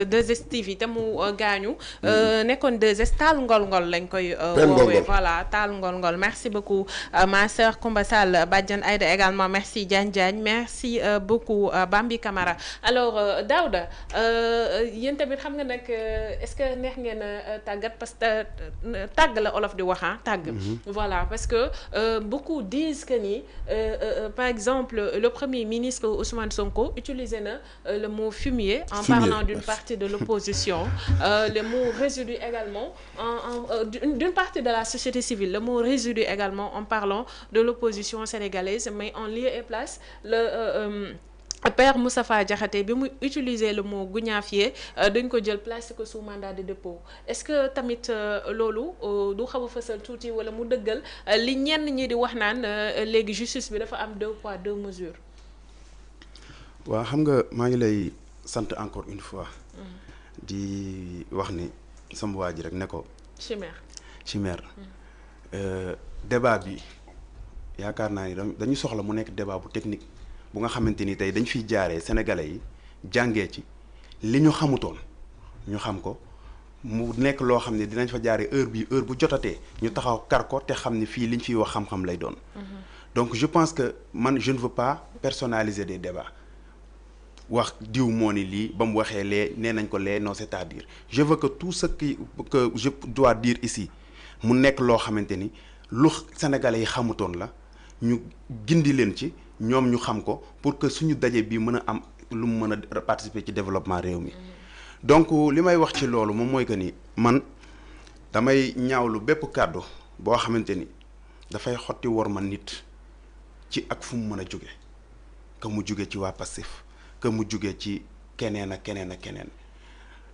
2STV te mu gaañu nekkoon 2S taal ngol-ngol lañ koy woowee voilà taal ngol-ngol merci beaucoup ma sœur Koumba Sall Badiane Aïda également merci Diagne merci beaucoup Bambi Camara alors Daouda yéen tamit xam nga nag est-ce que neex ngeen a tàggat parce que tàgg la olof di wax tàgg voilà parce que beaucoup disent que ni par exemple le premier ministre Ousmane Sonko utilisé na le mot fumier en parlant d'une partie de l'opposition, le mot résidu également d'une partie de la société civile, le mot résidu également en parlant de l'opposition sénégalaise, mais en lieu et place le Père Moustapha Diakhaté bi muy utiliser le mot guñaafié dañ ko jël placé ko sous mandat de dépôt est-ce que tamit loolu du xaw a fësal tuuti wala mu dëggal li ñenn ñi di wax naan léegi justice bi dafa am 2 poids 2 mesures. waaw xam nga maa ngi lay sant encore une fois. di wax ni sama waa ji rek ne ko. chimère. Débat bi yaakaar naa ni dañu soxla mu nekk débat bu technique bu nga xamante ni tey dañ fiy jaaree sénégalais yi jàngee ci li ñu xamutoon ñu xam ko mu nekk loo xam ne dinañ fa jaaree heure bu jotatee ñu taxaw kar ko te xam ni fii liñ fiy wax xam-xam lay doon. Donc je pense que man je ne veux pas personnaliser des débats. wax diw moo ni lii ba mu waxee lee nee nañ ko lee non c'est-à-dire je veux que tout ce que je dois dire ici mu nekk loo xamante ni lu sénégalais yi xamutoon la ñu gindi leen ci ñoom ñu xam ko pour que suñu daje bi mën a am lu mu mën a participer ci développement réew mi. Donc li may wax ci loolu moom mooy que ni man damay ñaawlu bépp kàddu boo xamante ni dafay xotti wor ma nit ci ak fu mu mën a jóge que mu jóge ci waa Pastef que mu jóge ci keneen ak keneen ak keneen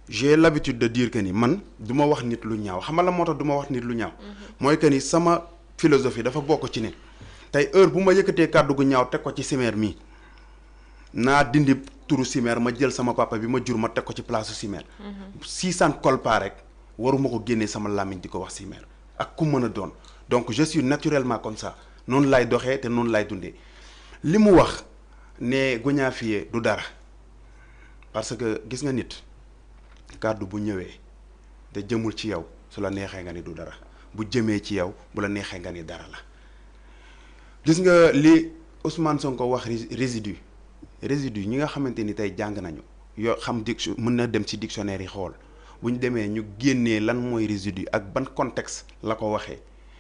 j'ai l'habitude de dire que ni man du ma wax nit lu ñaaw xam nga la moo tax du ma wax nit lu ñaaw mooy que ni sama philosophie dafa bokk ci ne tey heure bu ma yëkkatee kàddu gu ñaaw teg ko ci Simer mii naa dindi turu Simer ma jël sama papa bi ma jur ma teg ko ci place Simer si ça ne colle pas rek waruma ko génnee sama làmmiñ di ko wax Simer ak ku mën a doon donc je suis naturellement comme ça noonu lay doxee te noonu lay dundee li mu wax ne guñaafiye du dara parce que gis nga nit kàddu bu ñëwee te jëmul ci yow su la neexee nga ni du dara bu jëmee ci yow bu la neexee nga ni dara la gis nga li Ousmane Sonko wax résidu ñi nga xamante ni tey jàng nañu yoo xam mën na dem ci dictionnaire yi xool bu ñu demee ñu génnee lan mooy résidu ak ban contexte la ko waxee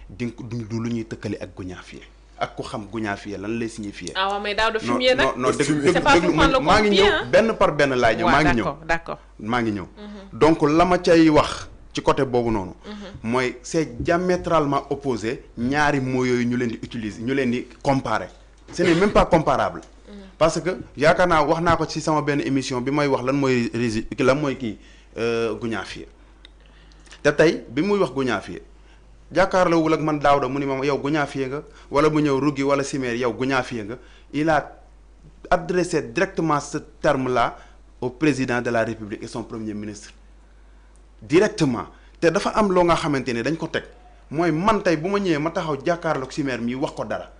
du lu ñuy tëkkale ak guñaafiye ak ku xam guñaafiye lan lay signifier. ah waaw mais daaw de fumier nag. non maa ngi ñëw benn par benn laay ñëw. maa ngi ñëw d'accord maa ngi ñëw. donc la ma cay wax ci côté boobu noonu. mooy c'est diamétralement opposé ñaari mots yooyu ñu leen di utiliser ñu leen di comparer. ce n'est même pas comparable. parce que yaakaar naa wax naa ko ci sama benn émission bi may wax lan mooy guñaafiye te tey bi muy wax guñaafiye. jàkkaarloowul ak man Daouda mu ni ma yow guñaafiye nga wala mu ñëw Rougui wala Simer yow guñaafiye nga il a adressé directement ce terme là au président de la République et son premier ministre directement te dafa am loo nga xamante ne dañ ko teg mooy man tey bu ma ñëwee ma taxaw jàkkaarloog Simer mii wax ko dara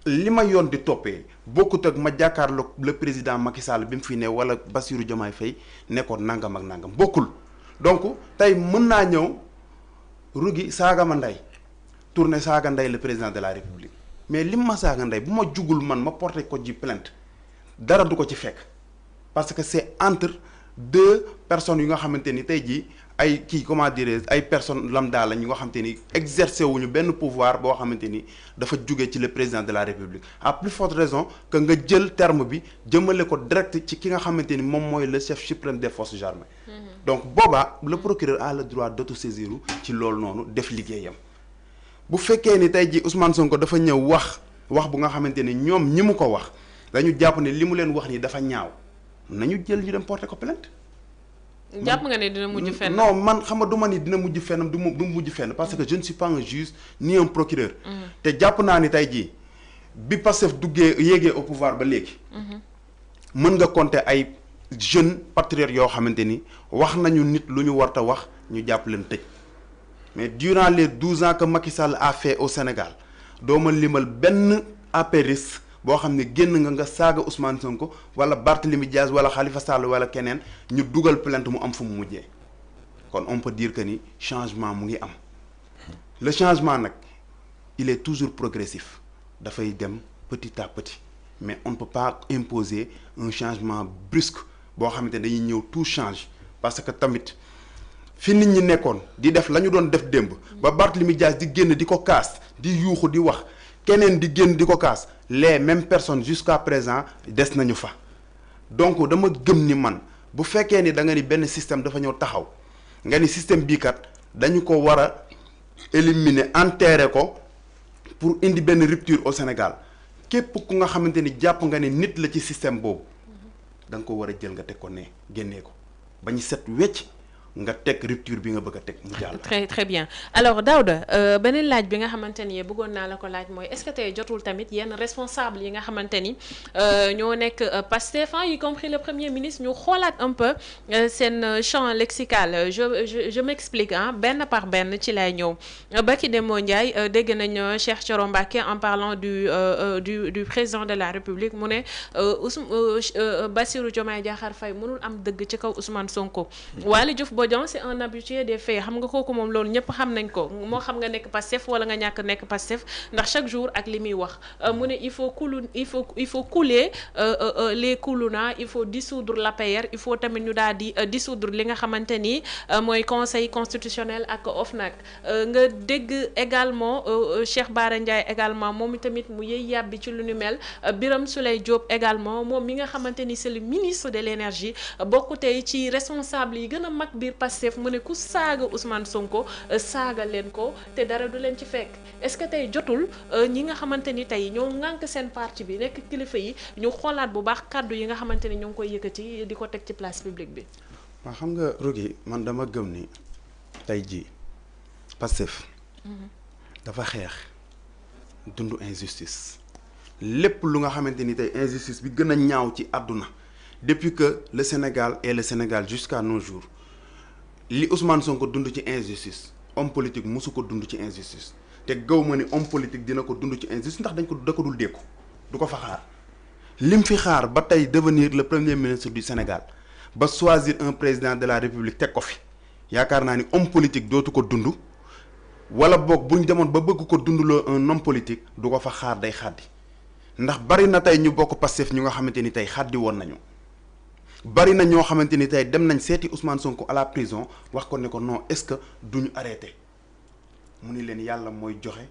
li ma yoon di toppee bokkut ak ma jàkkaarloog le président Macky Sall bi mu fi ne wala Bassirou Diomaye Faye ne ko nangam ak nangam bokkul donc tey mën naa ñëw Rougui saaga ma ndey tourné saaga ndey le président de la République mais lim ma saaga ndey bu ma jugul man ma porté ko ji plainte dara du ko ci fekk parce que c'est entre 2 personnes yu nga xamante ni tey jii ay comment dirais ay personnes lambda la ñu nga xamante ni exercer wuñu benn pouvoir boo xamante ni dafa jóge ci le président de la République à plus forte raison que nga jël terme bi jëmale ko direct ci ki nga xamante ni moom mooy le chef suprême des forces armées. Donc boobaa le procureur a le droit d'autosaisir ci loolu noonu def liggéeyam bu fekkee ni tey jii Ousmane Sonko dafa ñëw wax bu nga xamante ni ñoom ñi mu ko wax dañu jàpp ne li mu leen wax nii dafa ñaaw nañu jël ñu dem porter ko plainte. jàpp nga ne dina mujj fenn. non man xam nga du ma ni dina mujj fenn du mujj fenn parce que je ne suis pas un juge ni un procureur. te jàpp naa ni tey jii bi Pastef yéegee au pouvoir ba léegi. mën nga compter ay jeunes patriotes yoo xamante ni wax nañu nit lu ñu warta wax ñu jàpp leen tëj mais durant les 12 ans que Macky Sall a fait au Sénégal doo ma limal benn apériste boo xam ne génn nga saaga Ousmane Sonko wala Barthélémy Diaz wala Khalifa Sall wala keneen ñu dugal plainte mu am fu mu mujjee kon on peut dire que ni changement mu ngi am le changement nag il est toujours progressif dafay dem petit à petit mais on ne peut pas imposer un changement brusque boo xamante ne dañuy ñëw tout change parce que tamit fi nit ñi nekkoon di def la ñu doon def démb ba Barthélémy Diaz di génn di ko kaas di yuuxu di wax keneen di génn di ko kaas les mêmes personnes jusqu'à présent des nañu fa donc dama gëm ni man bu fekkee ni da nga ni benn système dafa ñëw taxaw nga ni système bii kat dañu ko war a éliminer enterrer ko pour indi benn rupture au Sénégal képp ku nga xamante ni jàpp nga ne nit la ci système boobu da nga ko war a jël nga teg ko ne génnee ko ba ñu set wecc nga teg rupture bi nga bëgg a teg mu jàll. très très bien alors Daouda beneen laaj bi nga xamante ni bëggoon naa la ko laaj mooy est-ce que tey jotul tamit yenn responsable yi nga xamante ni ñoo nekk Pastef y compris le premier ministre ñu xoolaat un peu seen champ lexical je m'explique benn par benn ci lay ñëw Baki Demba Ndiaye dégg nañ Cheikh Thioro Mbacké en parlant du président de la République mu ne Bassirou Diomaye Diakhar Faye mënul am dëgg ci kaw Ousmane Sonko. Waly Diouf c'est un habitué des faits xam nga kooku moom loolu ñëpp xam nañ ko moo xam nga nekk Pastef wala nga ñàkk nekk Pastef ndax chaque jour ak li muy wax mu ne il faut couler les koulouna il faut dissoudre l'APR il faut tamit ñu daal di dissoudre li nga xamante ni mooy conseil constitutionnel ak OFNAC nga dégg également Cheikh Bara Ndiaye également moom tamit mu yëy yàbbi ci lu ñu mel Birame Souleye Diop également moom mi nga xamante ni c'est le ministre de l'énergie bokk tey ci responsable yi gën a mag biir Pastef mu ne ku saaga Ousmane Sonko saaga leen ko te dara du leen ci fekk est-ce que tey jotul ñi nga xamante ni tey ñoo ŋànk seen parti bi nekk kilifa yi ñu xoolaat bu baax kàddu yi nga xamante ni ñoo ngi koy yëkkati di ko teg ci place publique bi. waaw xam nga Rougui man dama gëm ni tey jii Pastef dafa xeex dund injustice lépp lu nga xamante ni tey injustice bi gën a ñaaw ci àdduna depuis que le Sénégal est le Sénégal jusqu'à nos jours li Ousmane Sonko dund ci injustice homme politique mosu ko dund ci injustice te gaw ma ni homme politique dina ko dund ci injustice ndax da ko dul dékku du ko fa xaar lim fi xaar ba tey devenir le premier ministre du Sénégal ba choisir un président de la République teg ko fi yaakaar naa ni homme politique dootu ko dund wala boog buñ demoon ba bëgg ko dundloo un homme politique du ko fa xaar day xaddi ndax bari na tey ñu bokk Pastef ñu nga xamante ni tey xaddi woon nañu bari na ñoo xamante ni tey dem nañ seeti Ousmane Sonko à la prison wax ko ne ko non est-ce que duñu arrêté mu ni leen yàlla mooy joxe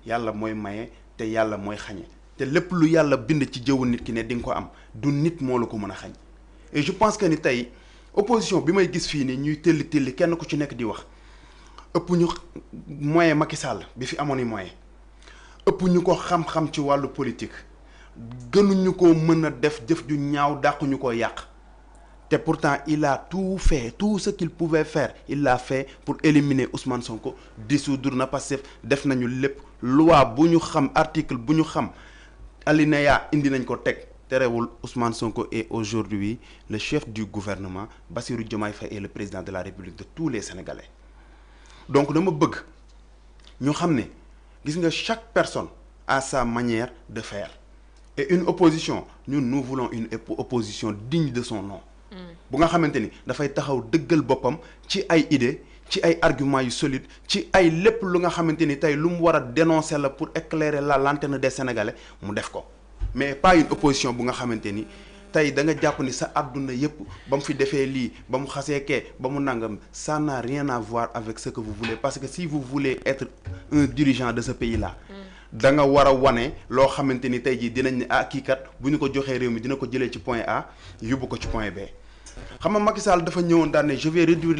yàlla mooy maye te yàlla mooy xañe te lépp lu yàlla bind ci jëwu nit ki ne di nga ko am du nit moo la ko mën a xañ et je pense que ni tey opposition bi may gis fii nii ñuy tëlli kenn ku ci nekk di wax ëpp ñu moyen Macky Sall bi fi amoon i moyen ëpp ñu ko xam-xam ci wàllu politique gënuñu ko mën a def jëf ju ñaaw dàquñu ko yàq te pourtant il a tout fait tout ce qu'il pouvait faire il l'a fait pour éliminer Ousmane Sonko dissoudre na Pastef def nañu lépp loi bu ñu xam article bu ñu xam alinéa indi nañ ko teg terewul Ousmane Sonko est aujourd'hui le chef du gouvernement. Bassirou Diomaye Faye est le président de la République de tous les Sénégalais. Donc dama bëgg ñu xam ne gis nga chaque personne a sa manière de faire et une opposition nous voulons une opposition digne de son nom. bu nga xamante ni dafay taxaw dëggal boppam ci ay idées ci ay arguments yu solides ci ay lépp lu nga xamante ni tey lu mu war a dénoncer la pour éclairer la lanterne des Sénégalais mu def ko mais pas une opposition bu nga xamante ni tey da nga jàpp ni sa àdduna yépp ba mu fi defee lii ba mu xasee kee ba mu nangam ça n'a rien à voir avec ce que vous voulez parce que si vous voulez être un dirigeant de ce pays-là da nga war a wane loo xamante ni tey jii dinañ ne kii kat bu ñu ko joxee réew mi dina ko jëlee ci point A yóbbu ko ci point B. xam nga Macky Sall dafa ñëwoon daan ne je vais réduire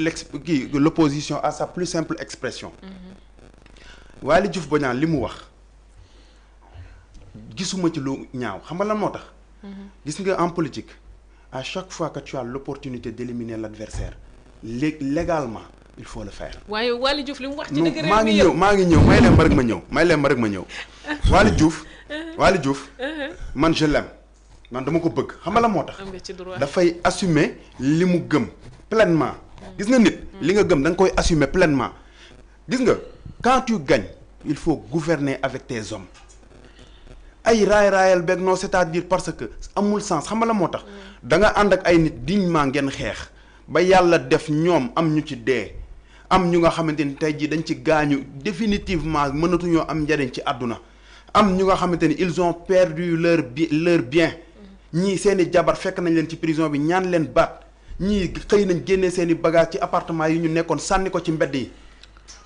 l'opposition à sa plus simple expression. Waly Diouf Bodiang li mu wax gisuma ci lu ñaaw xam nga lan moo tax. gis nga en politique à chaque fois que tu as l'opportunité d'éliminer l'adversaire légalement il faut le faire. waaye Waly Diouf li mu wax ci dëgg maa ngi ñëw may leen ma rek ma ñëw Waly Diouf man je l'aime man dama ko bëgg xam nga la moo tax dafay assumer li mu gëm pleinement gis nga nit li nga gëm da nga koy assumer pleinement gis nga quand tu gagnes il faut gouverner avec tes hommes ay raayal beeg non c'est-à-dire parce que amul sens xam nga la moo tax. da nga ànd ak ay nit dignement ngeen xeex ba yàlla def ñoom am ñu ci dee am ñu nga xamante ni tey jii dañ ci gaañu définitivement mënatuñoo am njariñ ci àdduna am ñu nga xamante ni ils ont perdu leur bien ñii seen i jabar fekk nañ leen ci prison bi ñaan leen baat ñii xëy nañ génnee seen i bagage ci appartement yi ñu nekkoon sànni ko ci mbedd yi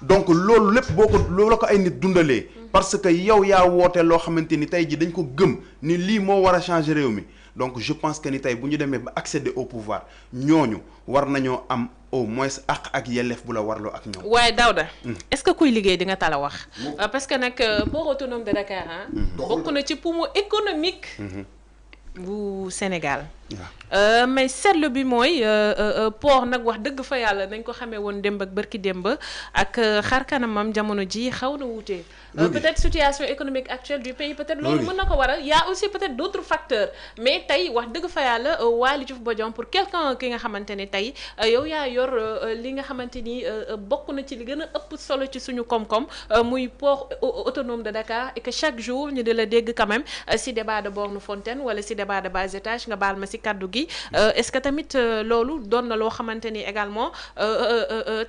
donc loolu lépp boo ko loolu la ko ay nit dundalee parce que yow yaa woote loo xamante ni tey jii dañ ko gëm ni lii moo war a changer réew mi donc je pense que ni tey bu ñu demee ba accéder au pouvoir ñooñu war nañoo am au moins ak yelleef bu la warloo ak ñoom. waaye Daouda est-ce que kuy liggéey di nga tala wax. parce que nag port autonome de Dakar bokk na ci poumon économique. bu Sénégal. mais seetlu bi mooy port nag wax dëgg fa yàlla nañ ko xamee woon démb ak bërki démb ak xar kanamam jamono ji xaw na wuute. peut-être situation économique actuelle du pays peut-être loolu mën na ko waral y a aussi peut-être d'autres facteurs mais tey wax dëgg fa yàlla Waly Diouf Bodiang pour quelqu'un ki nga xamante ne tey yow yaa yor li nga xamante ni bokk na ci li gën a ëpp solo ci suñu koom-koom muy port autonome de Dakar et que chaque jour ñu di la dégg quand même si débat de borne fontaine wala si débat de bas étage nga baal ma si kaddu gi est-ce que tamit loolu doon na loo xamante ni également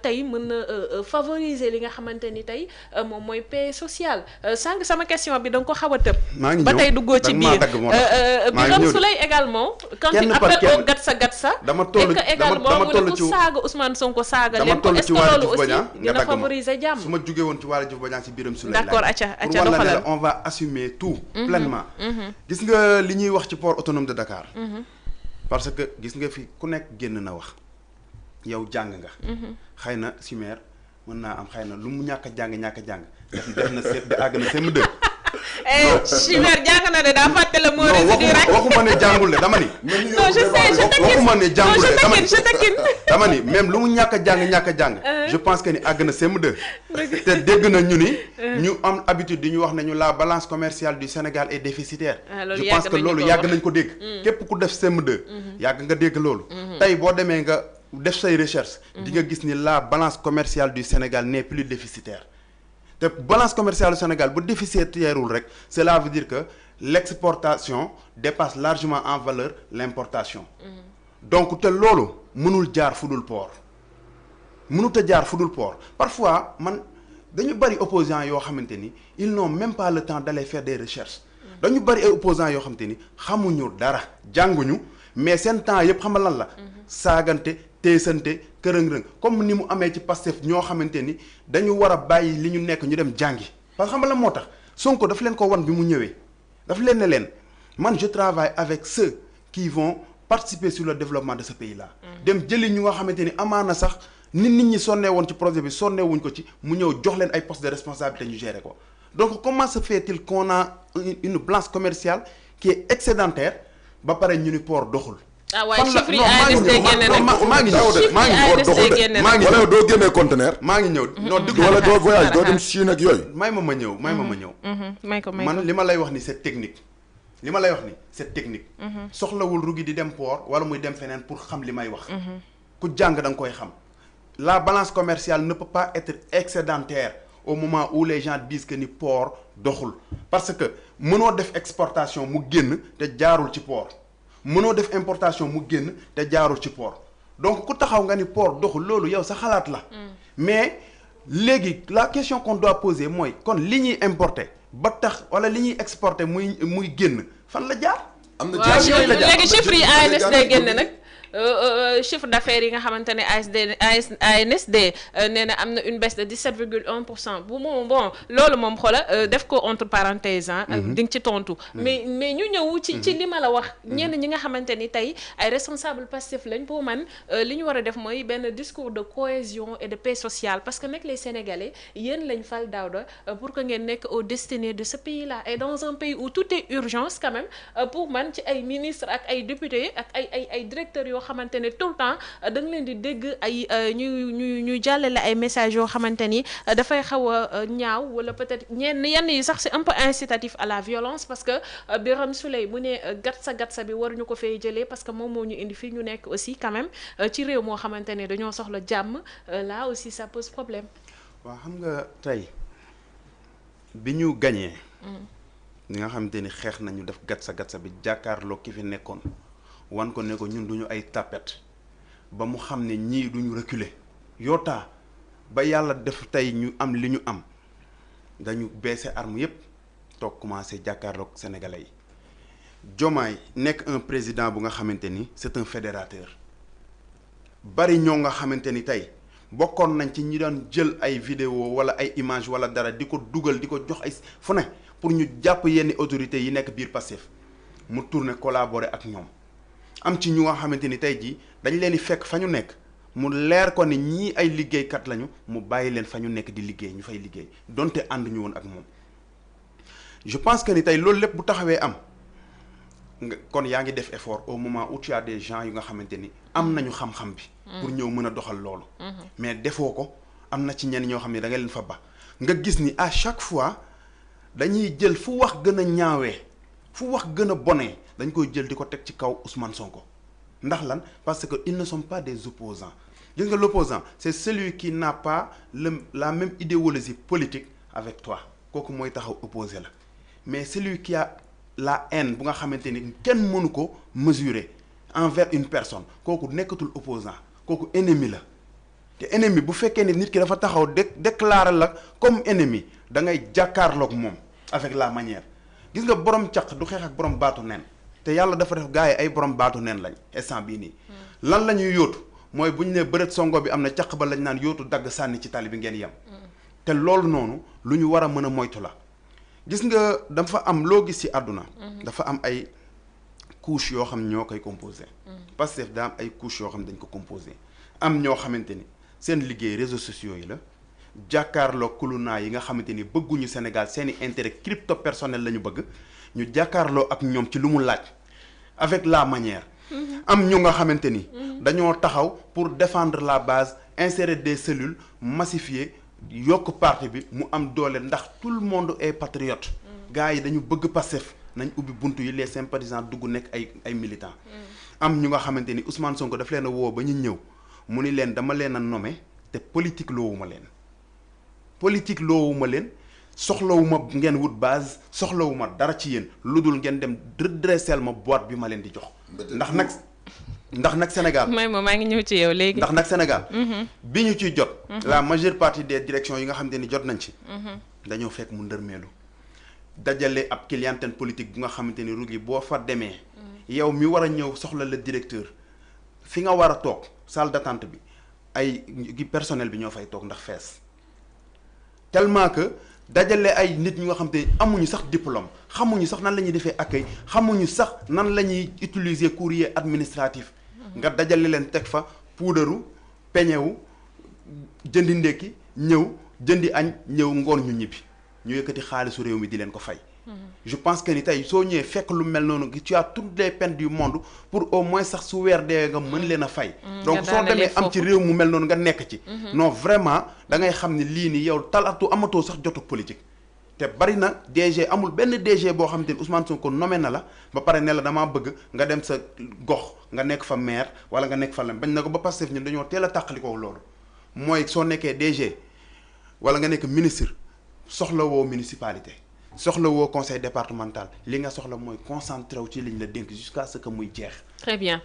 tey mën na favoriser li nga xamante ni tey moom mooy paix sociale sànq sama question bi da nga ko xaw a tëb. ba tey duggoo ci biir Birame Souleye également. quand il appelle au gatsa dama toll ci saaga Ousmane Sonko saaga leen ko est-ce que loolu aussi dina favoriser jàmm. su ma jugee woon ci Waly Diouf Bodiang ci Birame Souleye. d'accord acca pour wala ne on va assumer tout. pleinement. gis nga li ñuy wax ci port autonome de Dakar. parce que gis nga fi ku nekk génn na wax yow jàng nga. xëy na Chimère mën naa am xëy na lu mu ñàkk a jàng def na seet àgg na CM2. Chimère jàng na de daa fàtte la moo résidus rek waxuma ne jàngul de dama ni. non je sais waxuma ne jàngul de je taquine dama ni même lu mu ñàkk a jàng. je pense que ni àgg na CM2. te dégg na ñu ni. ñu am habitude di ñu wax nañu la balance commerciale du Sénégal est déficitaire. je pense que loolu yàgg nañ ko dégg. képp ku def CM2. yàgg nga dégg loolu. tey boo demee nga def say recherche. di nga gis ni la balance commerciale du Sénégal n'est plus déficitaire. te balance commerciale du Sénégal bu déficitairewul rek cela veut dire que l'exportation dépasse largement en valeur l'importation. donc te loolu mënul jaar fudul port mënut a jaar fudul port parfois man dañu bari opposants yoo xamante ni ils n'ont même pas le temps d'aller faire des recherches. dañu bari ay opposants yoo xamante ni xamuñu dara jànguñu mais seen temps yëpp xam nga lan la. saagante teesante kërëng-rëng comme ni mu amee ci Pastef ñoo xamante ni dañu war a bàyyi li ñu nekk ñu dem jàngi parce que xam nga la moo tax Sonko daf leen ko wan bi mu ñëwee daf leen ne leen man je travaille avec ceux qui vont participer sur le développement de ce pays là. dem jëli ñu nga xamante ni amaana sax nit ñi sonnee woon ci projet bi sonnee wuñ ko ci mu ñëw jox leen ay postes de responsabilité ñu gérer ko donc comment se fait-il qu'on a une balance commerciale qui est excédentaire ba pare ñu ni port doxul. waaye chiffres yi ANSD génne nag maa ngi ñëw wala doo génnee conteneur. maa ngi ñëw non dëgg wala doo voyage doo dem Chine ak yooyu. may ma ñëw man li ma lay wax ni c'est technique. soxlawul rugi di dem port wala muy dem feneen pour xam li may wax. ku jàng da nga koy xam. la balance commerciale ne peut pas être excédentaire au moment où les gens disent que ni port doxul parce que mënoo def exportation mu génn te jaarul ci port. mënoo def importation mu génn te jaarul ci port donc ku taxaw nga ni port doxul loolu yow sa xalaat la. mais léegi la question qu'on doit poser mooy kon li ñuy importer ba tax wala li ñuy exporter muy génn fan la jaar. am na jaar yooyu la jaar léegi chiffres yi ANSD génne nag. chiffre d'affaires yi nga xamante ne ANSD nee na am na une baisse de 17,1% bu moom bon loolu moom xoola def ko entre parenthèses di nga ci tontu. mais ñu ñëw ci li ma la wax. ñenn ñi nga xamante ni tey ay responsables Pastef lañ pour man li ñu war a def mooy benn discours de cohésion et de paix sociale parce que nag les Sénégalais yéen lañ fal Daouda pour que ngeen nekk au destiné de ce pays-là et dans un pays où tout est urgence quand même pour man ci ay ministres ak ay députés ak ay directeurs yoo xamante ne tout le temps da nga leen di dégg ay ñuy jàllale ay messages yoo xamante ni dafay xaw a ñaaw wala peut-être yenn yi sax c'est un peu incitatif à la violence parce que Birame Souleye mu ne gatsa bi waruñu ko fay jëlee parce que moom moo ñu indi fii ñu nekk aussi quand même ci réew moo xamante ne dañoo soxla jàmm là aussi ça pose problème. waaw xam nga tey bi ñu gañee ñi nga xamante ni xeex nañu def gatsa bi jàkkaarloo ki fi nekkoon wan ko ne ko ñun duñu ay tapet ba mu xam ne ñii duñu reculer yoota ba yàlla def tey ñu am li ñu am dañu baissé arme yépp toog commencé jàkkaarloog sénégalais yi Diomaye nekk un président bu nga xamante ni c'est un fédérateur bari ñoo nga xamante ni tey bokkoon nañ ci ñi doon jël ay vidéo wala ay image wala dara di ko dugal di ko jox ay fu ne pour ñu jàpp yenn autorités yi nekk biir Pastef mu tourné collaborer ak ñoom am ci ñu nga xamante ni tey jii dañ leen di fekk fa ñu nekk mu leer ko ne ñii ay liggéeykat lañu mu bàyyi leen fa ñu nekk di liggéey ñu fay liggéey donte ànd ñu woon ak moom je pense que ni tey loolu lépp bu taxawee am nga kon yaa ngi def effort au moment où tu as des gens yu nga xamante ni am nañu xam-xam bi. pour ñëw mën a doxal loolu. mais defoo ko am na ci ñenn ñoo xam ne da nga leen fa ba nga gis ni à chaque fois dañuy jël fu wax gën a ñaawee fu wax gën a bonee dañ koy jël di ko teg ci kaw Ousmane Sonko ndax lan parce que ils ne sont pas des opposants gis nga l'opposant c'est celui qui n'a pas la même idéologie politique avec toi kooku mooy taxaw opposé la mais celui qui a la haine bu nga xamante ni kenn mënu ko mesurer envers une personne kooku nekkatul opposant kooku ennemi la te ennemi bu fekkee ne nit ki dafa taxaw déclarer la comme ennemi da ngay jàkkaarloog moom avec la manière gis nga borom caq du xeex ak borom baatu nen te yàlla dafa def gars yi ay borom baatu nen lañ instant bii nii lan la ñuy yóotu mooy bu ñu ne bëreet songo bi am na caq ba lañ naan yóotu dagg sànni ci tali bi ngeen yem te loolu noonu lu ñu war a mën a moytu la gis nga dafa am loo gis ci àdduna dafa am ay couches yoo xam ñoo koy composé Pastef daa am ay couches yoo xam dañ ko composé am ñoo xamante ni seen liggéey réseaux sociaux yi la jàkkaarloo kulunaa yi nga xamante ni bëgguñu Sénégal seeni intérêt crypto personnel la ñu bëgg ñu jàkkaarloo ak ñoom ci lu mu laaj avec la manière am ñu nga xamante ni dañoo taxaw pour défendre la base insérer des cellules massifier yokk parti bi mu am doole ndax tout le monde est patriote gars yi dañu bëgg Pastef nañ ubbi buntu yi les sympathisants dugg nekk ay militants am ñu nga xamante ni Ousmane Sonko daf leen a woo ba ñu ñëw mu ni leen dama leen a nommé te politique loowuma leen soxlawuma ngeen wut base soxlawuma dara ci yéen lu dul ngeen dem redressel ma boîte bi ma leen di jox ndax nag Sénégal may ma maa ngi ñëw ci yow léegi ndax nag Sénégal bi ñu ciy jot la majeure partie des directions yi nga xamante ni jot nañ ci dañoo fekk mu ndërmeelu dajale ab clientèle politique bu nga xamante ni rugi boo fa demee yow mi war a ñëw soxla le directeur fi nga war a toog salle d'attente bi ay personnel bi ñoo fay toog ndax fees tellement que dajale ay nit ñu nga xam te amuñu sax diplôme xamuñu sax nan la ñuy defee accueil xamuñu sax nan la ñuy utiliser courrier administratif nga dajale leen teg fa puudaru peñewu jëndi ndekki ñëw jëndi añ ñëw ngoon ñu ñibbi ñu yëkkati xaalisu réew mi di leen ko fay je pense que ni tey soo ñëwee fekk lu mel noonu tu as toutes les peines du monde pour au moins sax su weer dee nga mën leen a fay donc soo demee am ci réew mu mel noonu nga nekk ci non vraiment da ngay xam ne lii nii yow talatu amatoo sax jotu politique te bari na DG amul benn DG boo xam te ni Ousmane Sonko nommé na la ba pare ne la damaa bëgg nga dem sa gox nga nekk fa maire wala nga nekk fa lam bañ na ko ba Pastef ñun dañoo teel a tàqali ko loolu mooy soo nekkee DG wala nga nekk ministre soxla woo municipalité soxla woo conseil départemental li nga soxla mooy concentré wu ci liñ la dénk jusqu'à ce que muy jeex. Très bien.